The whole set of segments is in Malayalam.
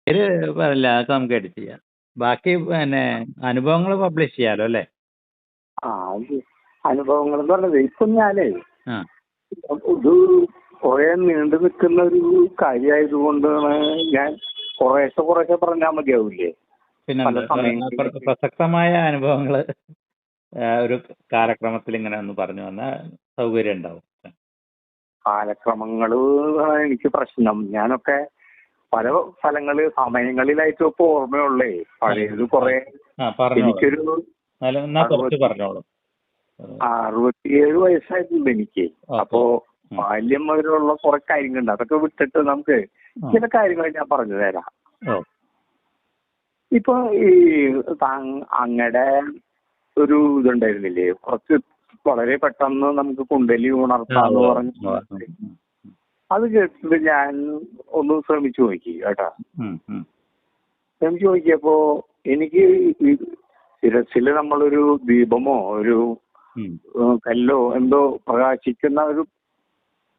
പേര് പറയില്ല, അതൊക്കെ നമുക്ക് എഡിറ്റ് ചെയ്യാം. ബാക്കി പിന്നെ അനുഭവങ്ങൾ പബ്ലിഷ് ചെയ്യാലോ അല്ലേ? ആ ഇത് അനുഭവങ്ങൾ എന്ന് പറഞ്ഞത് ഇപ്പം ഞാനേ ആ ഇത് കുറെ നീണ്ടു നിൽക്കുന്ന ഒരു കാര്യമായതുകൊണ്ടാണ് ഞാൻ കുറേശ്ശെ പറഞ്ഞാൽ മതിയാവില്ലേ? പല സമയങ്ങളിൽ പ്രസക്തമായ അനുഭവങ്ങൾ ഒരു കാലക്രമത്തിൽ ഇങ്ങനെ ഒന്ന് പറഞ്ഞു വന്നാൽ സൗകര്യം ഉണ്ടാവും. കാലക്രമങ്ങള് എനിക്ക് പ്രശ്നം. ഞാനൊക്കെ പല സമയങ്ങളിലായിട്ട് ഇപ്പൊ ഓർമ്മയുള്ളേ. പഴയത് കുറെ എനിക്കൊരു 67 വയസ്സായിട്ടുണ്ട് എനിക്ക്. അപ്പോ ബാല്യം മുതലുള്ള കുറെ കാര്യങ്ങളുണ്ട്. അതൊക്കെ വിട്ടിട്ട് നമുക്ക് ചില കാര്യങ്ങൾ ഞാൻ പറഞ്ഞു തരാം. ഇപ്പൊ ഈ അങ്ങടെ ഒരു ഇതുണ്ടായിരുന്നില്ലേ, കുറച്ച് വളരെ പെട്ടെന്ന് നമുക്ക് കുണ്ടലി ഉണർത്താന്ന് പറഞ്ഞു. അത് കേട്ടിട്ട് ഞാൻ ഒന്ന് ശ്രമിച്ചു നോക്കി കേട്ടാ. ശ്രമിച്ചു നോക്കിയപ്പോ എനിക്ക് ശിരസില് നമ്മളൊരു ദീപമോ ഒരു കല്ലോ എന്തോ പ്രകാശിക്കുന്ന ഒരു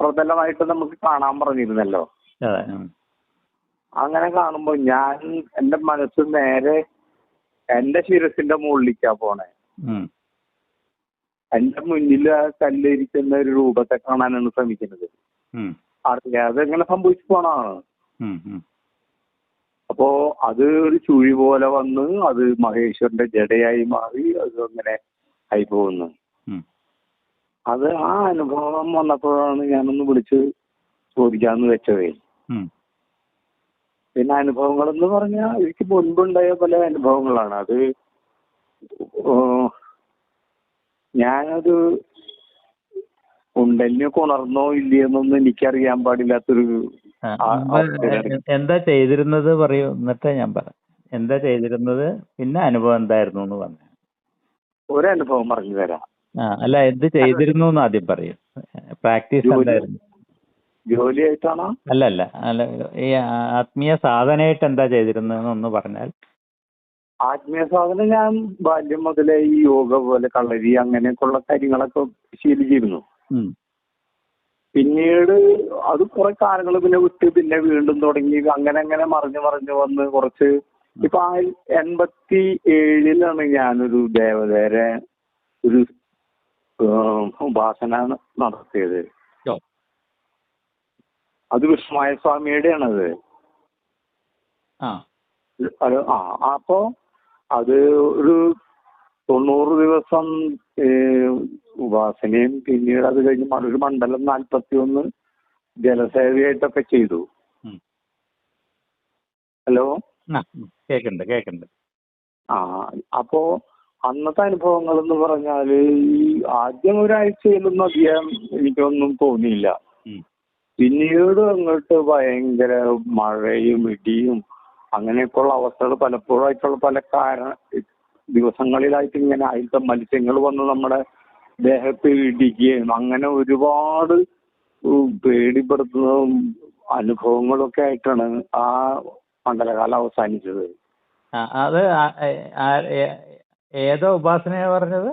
പ്രതലമായിട്ട് നമുക്ക് കാണാൻ പറഞ്ഞിരുന്നല്ലോ. അങ്ങനെ കാണുമ്പോ ഞാൻ എന്റെ മനസ്സ് നേരെ എന്റെ ശിരസിന്റെ മുകളിലേക്കാ പോണേ. എന്റെ മുന്നിൽ ആ കല്ലിരിക്കുന്ന ഒരു രൂപത്തെ കാണാനാണ് ശ്രമിക്കുന്നത്. അറിയാതെ എങ്ങനെ സംഭവിച്ചു പോണാണ്. അപ്പോ അത് ഒരു ചുഴി പോലെ വന്ന് അത് മഹേശ്വരന്റെ ജടയായി മാറി അത് അങ്ങനെ ആയി പോകുന്നു. അത് ആ അനുഭവം വന്നപ്പോഴാണ് ഞാനൊന്ന് വിളിച്ച് ചോദിക്കാന്ന് വെച്ചതേ. പിന്നെ അനുഭവങ്ങൾ എന്ന് പറഞ്ഞാൽ എനിക്ക് മുൻപുണ്ടായ പല അനുഭവങ്ങളാണ്. അത് ഞാനത് കുണ്ടലിനൊക്കെ ഉണർന്നോ ഇല്ലയെന്നൊന്നും എനിക്കറിയാൻ പാടില്ലാത്തൊരു എന്താ ചെയ്തിരുന്നത് പറയൂ, എന്നിട്ട് ഞാൻ പറയാം എന്താ ചെയ്തിരുന്നത്, പിന്നെ അനുഭവം എന്തായിരുന്നു എന്ന് പറഞ്ഞു. ഒരനുഭവം പറഞ്ഞു തരാം. അല്ല, എന്ത് ചെയ്തിരുന്നു എന്ന് ആദ്യം പറയൂ. പ്രാക്ടീസ് എന്തായിരുന്നു? ജോലിയായിട്ടാണോ? അല്ല, ഈ ആത്മീയ സാധനയായിട്ട് എന്താ ചെയ്തിരുന്നതെന്നൊന്ന് പറഞ്ഞാൽ. ആത്മീയ സാധനം ഞാൻ ബാല്യം മുതലേ ഈ യോഗ പോലെ കളരി അങ്ങനെയൊക്കെയുള്ള കാര്യങ്ങളൊക്കെ ശീലിച്ചിരുന്നു. പിന്നീട് അത് കുറെ കാലങ്ങൾ പിന്നെ വിട്ട് പിന്നെ വീണ്ടും തുടങ്ങി അങ്ങനെ മറിഞ്ഞു വന്ന് കുറച്ച് ഇപ്പൊ 87-ലാണ് ഞാനൊരു ദേവതേരെ ഒരു ഉപാസന നടത്തിയത്. അത് വിഷ്ണുമായ സ്വാമിയുടെയാണത്. അപ്പോ അത് ഒരു 90 ദിവസം ഉപാസനയും പിന്നീട് അത് കഴിഞ്ഞ് ഒരു മണ്ഡലം 41 ജലസേവയായിട്ടൊക്കെ ചെയ്തു. ഹലോ, കേക്കുന്നുണ്ട്. അപ്പോ അന്നത്തെ അനുഭവങ്ങൾ എന്ന് പറഞ്ഞാല് ഈ ആദ്യം ഒരാഴ്ചയിലൊന്നും അധികം എനിക്കൊന്നും തോന്നിയില്ല. പിന്നീട് അങ്ങോട്ട് ഭയങ്കര മഴയും ഇടിയും അങ്ങനെയൊക്കെയുള്ള അവസ്ഥകൾ പലപ്പോഴായിട്ടുള്ള പല ദിവസങ്ങളിലായിട്ട് ഇങ്ങനെ അതിലത്തെ മത്സ്യങ്ങൾ വന്ന് നമ്മുടെ ദേഹത്ത് ഇടിക്കുകയും അങ്ങനെ ഒരുപാട് പേടിപ്പെടുത്തുന്ന അനുഭവങ്ങളൊക്കെ ആയിട്ടാണ് ആ മണ്ഡലകാലം അവസാനിച്ചത്. അത് ഏതോ ഉപാസനയാ പറഞ്ഞത്?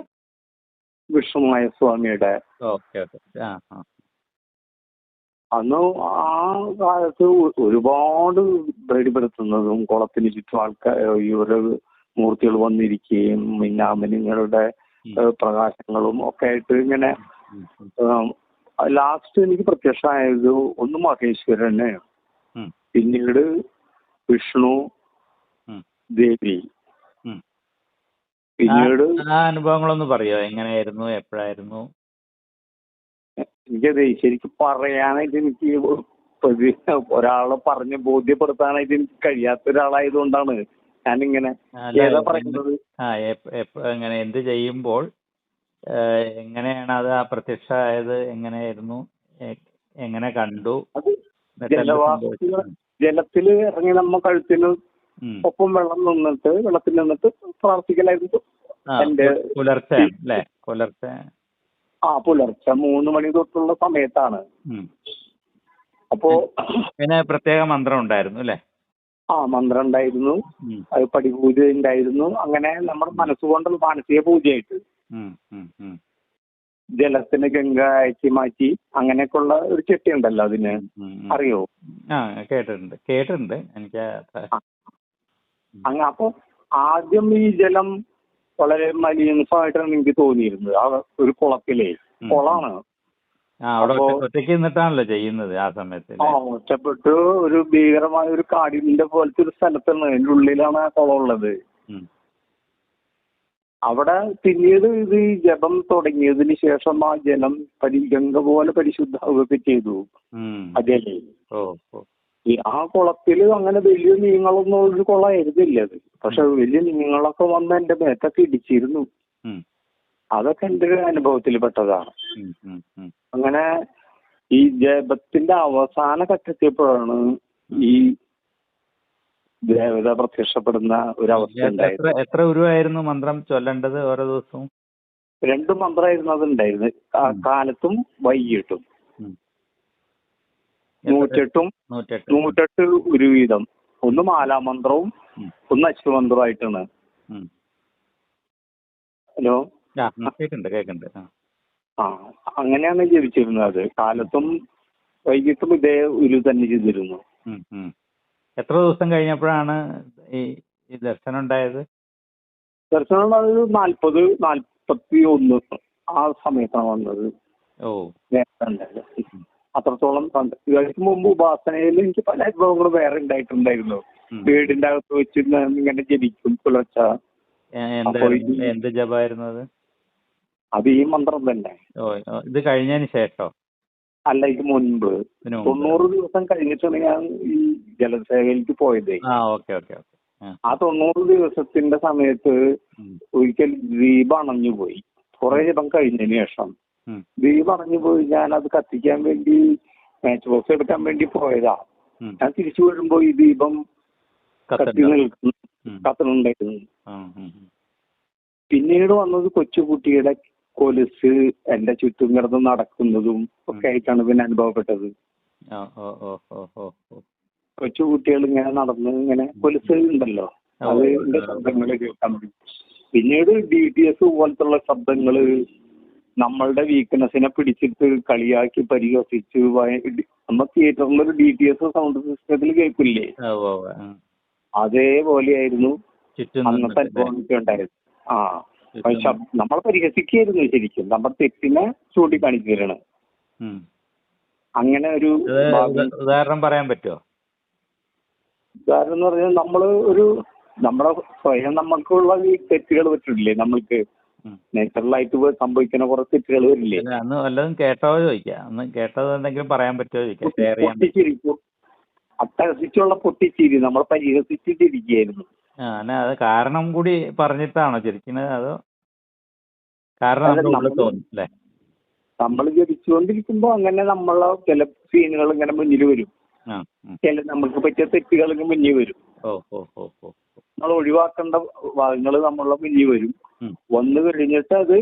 വിഷ്ണുമായ സ്വാമിയുടെ. അന്ന് ആ കാലത്ത് ഒരുപാട് പേടിപ്പെടുത്തുന്നതും കുളത്തിന് ചുറ്റും ആൾക്കാർ ഈ ഓരോ മൂർത്തികൾ വന്നിരിക്കുകയും മിന്നാമിനുങ്ങളുടെ പ്രകാശങ്ങളും ഒക്കെ ആയിട്ട് ഇങ്ങനെ ലാസ്റ്റ് എനിക്ക് പ്രത്യക്ഷമായത് ഒന്ന് മഹേശ്വരന്, പിന്നീട് വിഷ്ണു, ദേവി. പിന്നീട് അനുഭവങ്ങളൊന്ന് പറയോ, എങ്ങനെയായിരുന്നു, എപ്പോഴായിരുന്നു? എനിക്കത് ശരിക്കും പറയാനായിട്ട് എനിക്ക് ഒരാളെ പറഞ്ഞ് ബോധ്യപ്പെടുത്താനായിട്ട് എനിക്ക് കഴിയാത്ത ഒരാളായതുകൊണ്ടാണ് ഞാനിങ്ങനെ ഏതാ പറയുന്നത്. എങ്ങനെ എന്ത് ചെയ്യുമ്പോൾ എങ്ങനെയാണ് അത് ആ പ്രത്യക്ഷമായത്, എങ്ങനെയായിരുന്നു, എങ്ങനെ കണ്ടു? ജലത്തിൽ ഇറങ്ങി നമ്മ കഴുത്തിന് ഒപ്പം വെള്ളത്തിൽ നിന്നിട്ട് പ്രാർത്ഥിക്കലായിരുന്നു. പുലർച്ചെ അല്ലേ? പുലർച്ചെ 3 മണി തൊട്ടുള്ള സമയത്താണ്. അപ്പോ പിന്നെ പ്രത്യേക മന്ത്രം ഉണ്ടായിരുന്നു അല്ലേ? മന്ത്രം ഉണ്ടായിരുന്നു, അത് പടിപൂജ ഉണ്ടായിരുന്നു. അങ്ങനെ നമ്മുടെ മനസ്സുകൊണ്ടുള്ള മാനസിക പൂജയായിട്ട് ജലത്തിന് ഗംഗ അയച്ചു മാറ്റി അങ്ങനെയൊക്കെയുള്ള ഒരു ചെട്ടി ഉണ്ടല്ലോ, അതിന് അറിയോ? ആ കേട്ടിട്ടുണ്ട് എനിക്ക് അപ്പൊ ആദ്യം ഈ ജലം വളരെ മലിനമായിട്ടാണ് എനിക്ക് തോന്നിയിരുന്നത്. ആ ഒരു കുളത്തിലേ, കുളമാണ്. അവിടെ ഒറ്റയ്ക്ക് നിന്നിട്ടാണല്ലോ ചെയ്യുന്നത് ആ സമയത്ത്. ഒറ്റപ്പെട്ട് ഒരു ഭീകരമായ ഒരു കാടിന്റെ പോലത്തെ ഒരു സ്ഥലത്താണ്, അതിന്റെ ഉള്ളിലാണ് ആ കുളം ഉള്ളത്. അവിടെ പിന്നീട് ഇത് ജപം തുടങ്ങിയതിന് ശേഷം ആ ജലം ഗംഗ പോലെ പരിശുദ്ധമാവുകയൊക്കെ ചെയ്തു. അതല്ലേ ആ കുളത്തില് അങ്ങനെ വലിയ മീനുകളൊന്നും ഒരു കുളമായിരുന്നില്ല അത്. പക്ഷെ വലിയ മീനുകളൊക്കെ വന്ന് എന്റെ മേത്തൊക്കെ ഇടിച്ചിരുന്നു. അതൊക്കെ എന്റെ ഒരു അനുഭവത്തിൽ പെട്ടതാണ്. അങ്ങനെ ഈ ജപത്തിന്റെ അവസാന ഘട്ടത്തിയപ്പോഴാണ് ഈ ദേവത പ്രത്യക്ഷപ്പെടുന്ന ഒരവസ്ഥ ഉണ്ടായത്. എത്ര ഗുരുവായിരുന്നു മന്ത്രം ചൊല്ലേണ്ടത് ഓരോ ദിവസവും? 2 മന്ത്രമായിരുന്നു അതുണ്ടായിരുന്നത്, കാലത്തും വൈകിട്ടും. 108 ഒരു വീതം. ഒന്ന് മാലാമന്ത്രവും ഒന്ന് അശ്വമന്ത്രമായിട്ടാണ്. ഹലോ, കേൾക്കുന്നുണ്ട്. അങ്ങനെയാണ് ജപിച്ചിരുന്നത്. കാലത്തും വൈകിട്ടും ഇതേ ഒരു തന്നെ ചെയ്തിരുന്നു. എത്ര ദിവസം കഴിഞ്ഞപ്പോഴാണ് ഈ ദർശനം ഉണ്ടായത്? ദർശനം ഉണ്ടായത് 40-41 ആ സമയത്താണ് വന്നത്. അത്രത്തോളം ഇതിന് മുമ്പ് ഉപാസനയിൽ എനിക്ക് പല അനുഭവങ്ങളും വേറെ ഉണ്ടായിട്ടുണ്ടായിരുന്നു. വീടിന്റെ അകത്ത് വെച്ച് ഇങ്ങനെ ജപിക്കും പുലർച്ച. എന്ത് ജപമായിരുന്നു അത്? അത് ഈ മന്ത്രം തന്നെ. ഇത് കഴിഞ്ഞതിന് ശേഷം അല്ല, ഇത് മുൻപ് 90 ദിവസം കഴിഞ്ഞിട്ടാണ് ഞാൻ ഈ ജലസേവയിലേക്ക് പോയത്. ആ 90 ദിവസത്തിന്റെ സമയത്ത് ഒരിക്കൽ ദീപം അണഞ്ഞു പോയി. കുറെ ജപം കഴിഞ്ഞതിന് ശേഷം ദീപം അണഞ്ഞു പോയി. ഞാൻ അത് കത്തിക്കാൻ വേണ്ടി മാച്ച് ബോക്സ് എടുക്കാൻ വേണ്ടി പോയതാ. ഞാൻ തിരിച്ചു വരുമ്പോ ഈ ദീപം കത്തുന്നുണ്ടായിരുന്നു. പിന്നീട് വന്നത് കൊച്ചുകുട്ടിയുടെ കൊലുസ് എന്റെ ചുറ്റും കിടന്ന് നടക്കുന്നതും ഒക്കെ ആയിട്ടാണ് പിന്നെ അനുഭവപ്പെട്ടത്. കൊച്ചുകുട്ടികൾ ഇങ്ങനെ നടന്ന് ഇങ്ങനെ കൊലുസ് ഉണ്ടല്ലോ, അതിന്റെ ശബ്ദങ്ങൾ കേൾക്കാൻ പറ്റും. പിന്നീട് DTS പോലത്തുള്ള ശബ്ദങ്ങള് നമ്മളുടെ വീക്ക്നെസ്സിനെ പിടിച്ചിട്ട് കളിയാക്കി പരിഹസിച്ച് നമ്മൾ തിയേറ്ററിലൊരു DTS സൗണ്ട് സിസ്റ്റത്തിൽ കേൾക്കില്ലേ, അതേപോലെയായിരുന്നു അന്നത്തെ അനുഭവം ഉണ്ടായത്. നമ്മൾ പരിഹസിക്കായിരുന്നു ശരിക്കും, നമ്മൾ തെറ്റിനെ ചൂണ്ടിക്കാണിച്ചു തരണം. അങ്ങനെ ഒരു ഉദാഹരണം പറയാൻ പറ്റുമോ? ഉദാഹരണം എന്ന് പറഞ്ഞാൽ നമ്മളെ സ്വയം നമുക്കുള്ള ഈ തെറ്റുകൾ പറ്റില്ലേ, നമ്മൾക്ക് നാച്ചുറലായിട്ട് സംഭവിക്കുന്ന കുറെ തെറ്റുകൾ വരില്ലേ. അന്ന് വല്ലതും കേട്ടോ ചോദിക്കാം, അന്ന് കേട്ടത് എന്തെങ്കിലും പറയാൻ പറ്റുമോ ചോദിക്കാം. പൊട്ടിച്ചിരിക്കും, അട്ടഹസിച്ചുള്ള പൊട്ടിച്ചിരി, നമ്മൾ പരിഹസിച്ചിട്ടിരിക്കുകയായിരുന്നു. അത് കാരണം കൂടി പറഞ്ഞിട്ടാണോ ചിരിക്കുന്നത്, അതോ കാരണം തോന്നുന്നില്ലേ? നമ്മൾ ജപിച്ചുകൊണ്ടിരിക്കുമ്പോ അങ്ങനെ നമ്മളെ ചില സീനുകൾ ഇങ്ങനെ മുന്നിൽ വരും, ചില നമുക്ക് പറ്റിയ തെറ്റുകൾ മുന്നിൽ വരും. നമ്മൾ ഒഴിവാക്കേണ്ട ഭാഗങ്ങൾ നമ്മളെ മുന്നിൽ വരും. വന്നു കഴിഞ്ഞിട്ട് അത്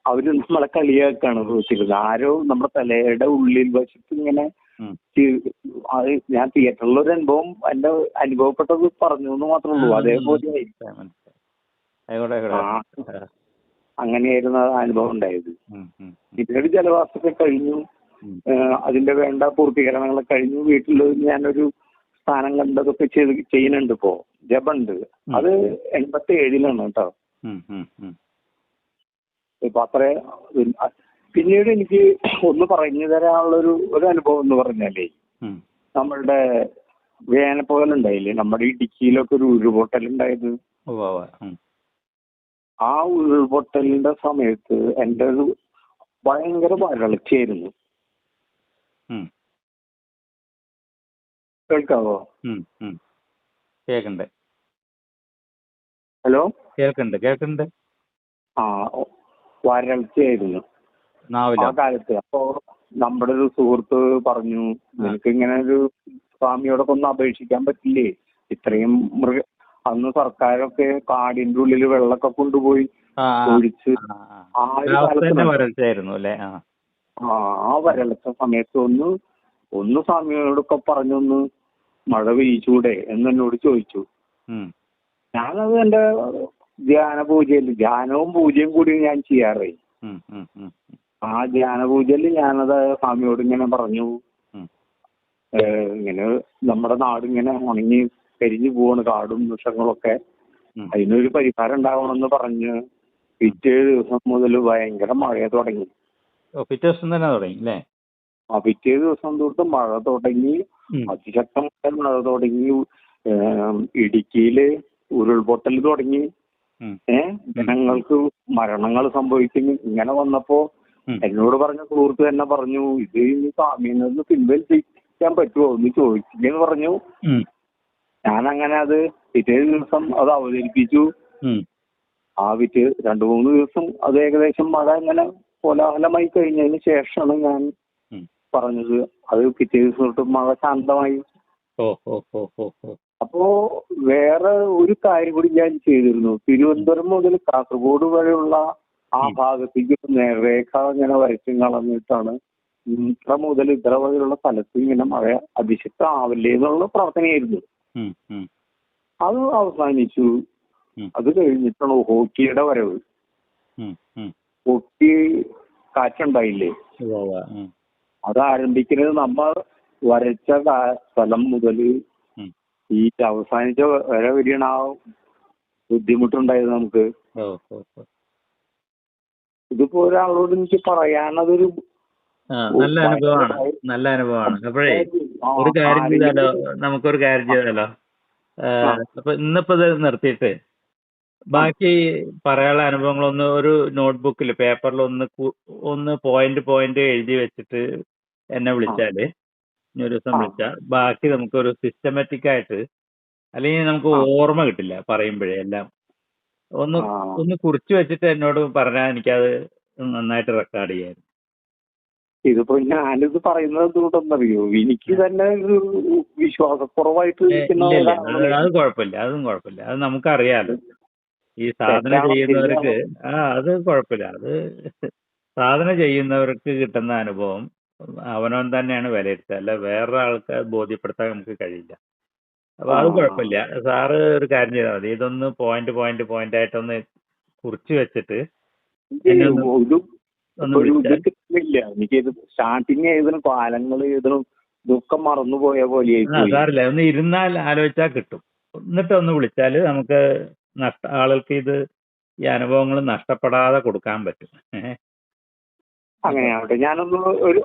അവര് നമ്മളെ കളിയാക്കാണ് പ്രവർത്തിക്കുന്നത്. ആരോ നമ്മുടെ തലയുടെ ഉള്ളിൽ വശത്ത് ഇങ്ങനെ അത് ഞാൻ തിയേറ്ററിലൊരു അനുഭവം എന്റെ അനുഭവപ്പെട്ടത് പറഞ്ഞു എന്ന് മാത്രമേ ഉള്ളൂ. അതേപോലെ അങ്ങനെയായിരുന്നു അനുഭവം ഉണ്ടായത്. പിന്നീട് ജലവാസമൊക്കെ കഴിഞ്ഞു, അതിന്റെ വേണ്ട പൂർത്തീകരണങ്ങളൊക്കെ കഴിഞ്ഞു. വീട്ടിൽ ഞാനൊരു സ്ഥാനം കണ്ടതൊക്കെ ചെയ്യുന്നുണ്ട്. ഇപ്പോ ജപുണ്ട്, അത് 87-ലാണ് കേട്ടോ. ഇപ്പൊ അത്ര. പിന്നീട് എനിക്ക് ഒന്ന് പറഞ്ഞു തരാനുള്ള ഒരു അനുഭവം എന്ന് പറഞ്ഞാലേ, നമ്മളുടെ വേനൽപ്പകലുണ്ടായില്ലേ, നമ്മുടെ ഇടുക്കിയിലൊക്കെ ഒരു ഉരുൾപൊട്ടൽ ഉണ്ടായത്. ആ ഉരുൾപൊട്ടലിന്റെ സമയത്ത് എൻ്റെ ഒരു ഭയങ്കര വരൾച്ചയായിരുന്നു. കേൾക്കാവോ? ഹലോ, കേൾക്കുന്നുണ്ട്. വരൾച്ചയായിരുന്നു ആ കാലത്ത്. അപ്പോ നമ്മുടെ ഒരു സുഹൃത്ത് പറഞ്ഞു, നിനക്ക് ഇങ്ങനെ ഒരു സ്വാമിയോടൊക്കെ ഒന്ന് അപേക്ഷിക്കാൻ പറ്റില്ലേ, ഇത്രയും അന്ന് സർക്കാരൊക്കെ കാടിന്റെ ഉള്ളിൽ വെള്ളമൊക്കെ കൊണ്ടുപോയി ഒഴിച്ച് ആ വരൾച്ച സമയത്ത് ഒന്ന് സ്വാമിയോടൊക്കെ പറഞ്ഞൊന്ന് മഴ പെയ്ച്ചൂടെ എന്നോട് ചോദിച്ചു. ഞാനത് എന്റെ ധ്യാനവും പൂജയും കൂടി ഞാൻ ചെയ്യാറേ. ആ ധ്യാന പൂജയിൽ ഞാനത് സ്വാമിയോട് ഇങ്ങനെ പറഞ്ഞു, ഇങ്ങനെ നമ്മുടെ നാട് ഇങ്ങനെ ഉണങ്ങി കരിഞ്ഞു പോവാണ്, കാടും വൃക്ഷങ്ങളൊക്കെ. അതിനൊരു പരിഹാരം ഉണ്ടാവണമെന്ന് പറഞ്ഞ് പിറ്റേ ദിവസം മുതൽ ഭയങ്കര മഴ തുടങ്ങി. പിറ്റേ ദിവസം തന്നെ തുടങ്ങി അല്ലേ? പിറ്റേ ദിവസം തൊട്ട് മഴ തുടങ്ങി, അതിശക്തമായ മഴ തുടങ്ങി. ഇടുക്കിയില് ഉരുൾപൊട്ടൽ തുടങ്ങി. ജനങ്ങൾക്ക് മരണങ്ങൾ സംഭവിക്കുന്നു. ഇങ്ങനെ വന്നപ്പോ എന്നോട് പറഞ്ഞ സുഹൃത്ത് തന്നെ പറഞ്ഞു, ഇത് ഇനി സ്വാമിയിൽ നിന്ന് പിൻവലിക്കാൻ പറ്റുമോ എന്ന് ചോദിച്ചില്ലെന്ന് പറഞ്ഞു. ഞാനങ്ങനെ അത് പിറ്റേ ദിവസം അത് അവതരിപ്പിച്ചു. പിറ്റേ 2-3 ദിവസം അത് ഏകദേശം മഴ ഇങ്ങനെ കോലാഹലമായി കഴിഞ്ഞതിന് ശേഷമാണ് ഞാൻ പറഞ്ഞത്. അത് പിറ്റേ ദിവസം തൊട്ട് മഴ ശാന്തമായി. അപ്പോ വേറെ ഒരു കാര്യം കൂടി ഞാൻ ചെയ്തിരുന്നു. തിരുവനന്തപുരം മുതൽ കാസർഗോഡ് വരെയുള്ള ആ ഭാഗത്തേക്ക് നേർരേഖ ഇങ്ങനെ വരച്ചും കളഞ്ഞിട്ടാണ് ഇത്ര മുതൽ ഇത്ര വരെയുള്ള സ്ഥലത്ത് ഇങ്ങനെ മഴ അതിശക്തമാവില്ലേ എന്നുള്ള പ്രാർത്ഥനയായിരുന്നു. അത് അവസാനിച്ചു. അത് കഴിഞ്ഞിട്ടാണ് ഹോക്കിയുടെ വരവ്. ഹോക്കി കാറ്റുണ്ടായില്ലേ, അത് ആരംഭിക്കുന്നത് നമ്മൾ വരച്ച സ്ഥലം മുതൽ ഈ അവസാനിച്ച വരെ വരെയാണ് ആ ബുദ്ധിമുട്ടുണ്ടായത് നമുക്ക്. ഇതിപ്പോ ഒരാളോട് എനിക്ക് പറയാനതൊരു നല്ല അനുഭവമാണ്, നല്ല അനുഭവമാണ്. അപ്പോഴേ ഒരു കാര്യം ചെയ്താലോ, നമുക്കൊരു കാര്യം ചെയ്താലോ. അപ്പൊ ഇന്നിപ്പോ ഇത് നിർത്തിയിട്ട് ബാക്കി പറയാനുള്ള അനുഭവങ്ങളൊന്ന് ഒരു നോട്ട്ബുക്കിൽ പേപ്പറിൽ ഒന്ന് പോയിന്റ് എഴുതി വെച്ചിട്ട് എന്നെ വിളിച്ചാല്, ഇനി ഒരു ദിവസം വിളിച്ചാൽ ബാക്കി നമുക്കൊരു സിസ്റ്റമാറ്റിക് ആയിട്ട്, അല്ലെങ്കിൽ നമുക്ക് ഓർമ്മ കിട്ടില്ല പറയുമ്പോഴേ എല്ലാം. ഒന്ന് കുറിച്ച് വെച്ചിട്ട് എന്നോട് പറഞ്ഞാൽ എനിക്കത് നന്നായിട്ട് റെക്കോർഡ് ചെയ്യായിരുന്നു. ഇതിപ്പോ ഞാനിത് പറയുന്നത് എന്തുകൊണ്ടെന്നറിയോ, എനിക്ക് തന്നെ ഒരു വിശ്വാസക്കുറവായിട്ട് അത് കുഴപ്പമില്ല, അതും കുഴപ്പമില്ല. അത് നമുക്കറിയാലോ. ഈ സാധന ചെയ്യുന്നവർക്ക് അത് കുഴപ്പമില്ല. അത് സാധന ചെയ്യുന്നവർക്ക് കിട്ടുന്ന അനുഭവം അവനവൻ തന്നെയാണ് വിലയിരുത്തുക, അല്ല വേറെ ആൾക്ക് ബോധ്യപ്പെടുത്താൻ നമുക്ക് കഴിയില്ല. അപ്പൊ അത് കുഴപ്പമില്ല. സാറ് ഒരു കാര്യം ചെയ്താൽ മതി, ഇതൊന്ന് പോയിന്റ് ആയിട്ടൊന്ന് കുറിച്ച് വെച്ചിട്ട് എനിക്കിത് സ്റ്റാർട്ടിങ് എഴുതണം, കാലങ്ങൾ എഴുതണം, ഇതൊക്കെ മറന്നുപോയ പോലെ. സാറില്ല, ഒന്ന് ഇരുന്നാൽ ആലോചിച്ചാൽ കിട്ടും. എന്നിട്ട് ഒന്ന് വിളിച്ചാൽ നമുക്ക് ആളുകൾക്ക് ഈ അനുഭവങ്ങൾ നഷ്ടപ്പെടാതെ കൊടുക്കാൻ പറ്റും. അങ്ങനെയാവട്ടെ. ഞാനൊന്ന് ഒരു